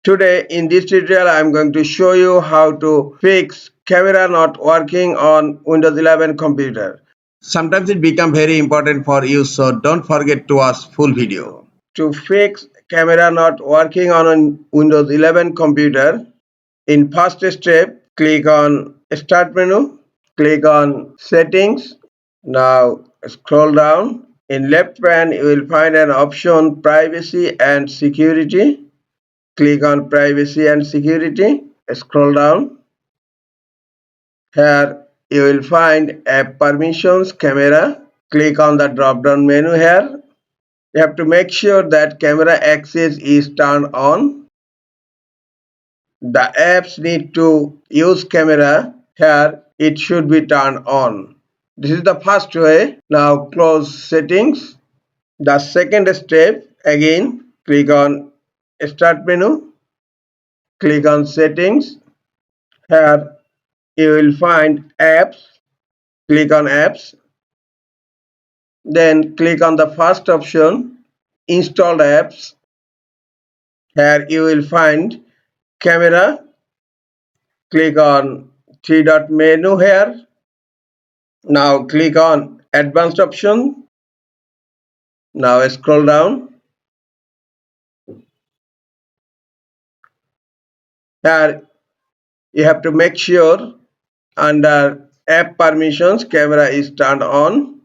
Today in this tutorial I am going to show you how to fix camera not working on Windows 11 computer. Sometimes it becomes very important for you, so don't forget to watch full video. To fix camera not working on a Windows 11 computer, in first step click on Start menu, click on Settings. Now scroll down. In left pane you will find an option Privacy and Security. Click on Privacy and Security. Scroll down. Here you will find App Permissions Camera. Click on the drop down menu here. You have to make sure that camera access is turned on. The apps need to use camera. Here it should be turned on. This is the first way. Now close settings. The second step, again click on Start menu. Click on Settings. Here you will find Apps. Click on Apps. Then click on the first option, Installed Apps. Here you will find Camera. Click on three dot menu here. Now click on Advanced option. Now scroll down. Here you have to make sure under App Permissions camera is turned on,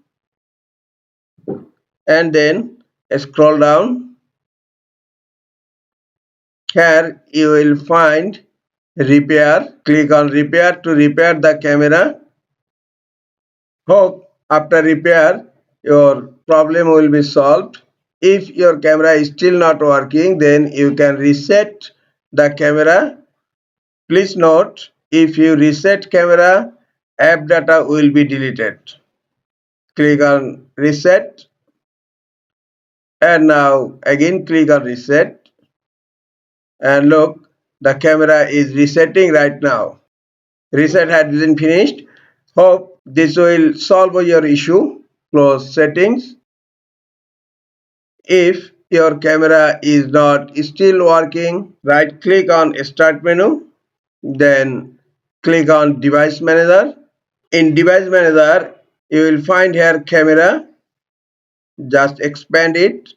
and then scroll down. Here you will find Repair. Click on Repair to repair the camera. Hope after repair your problem will be solved. If your camera is still not working, then you can reset the camera. Please note, if you reset camera, app data will be deleted. Click on Reset, and now again click on Reset, and look, the camera is resetting right now. Reset has been finished. Hope this will solve your issue. Close settings. If your camera is not still working, right click on Start menu, then click on Device Manager. In Device Manager you will find here Camera. Just expand it,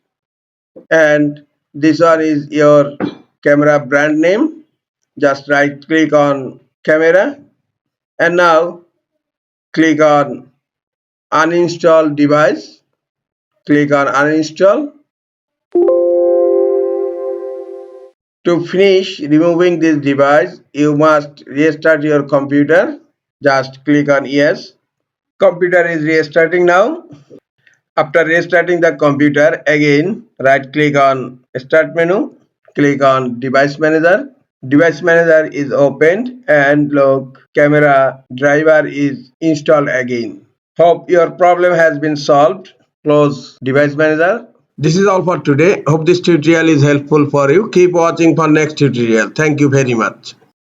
and this one is your camera brand name. Just right click on Camera, and now click on Uninstall device. Click on Uninstall. To finish removing this device, you must restart your computer. Just click on Yes. Computer is restarting now. After restarting the computer, again right click on Start menu. Click on Device Manager. Device Manager is opened, and look, camera driver is installed again. Hope your problem has been solved. Close Device Manager. This is all for today. Hope this tutorial is helpful for you. Keep watching for next tutorial. Thank you very much.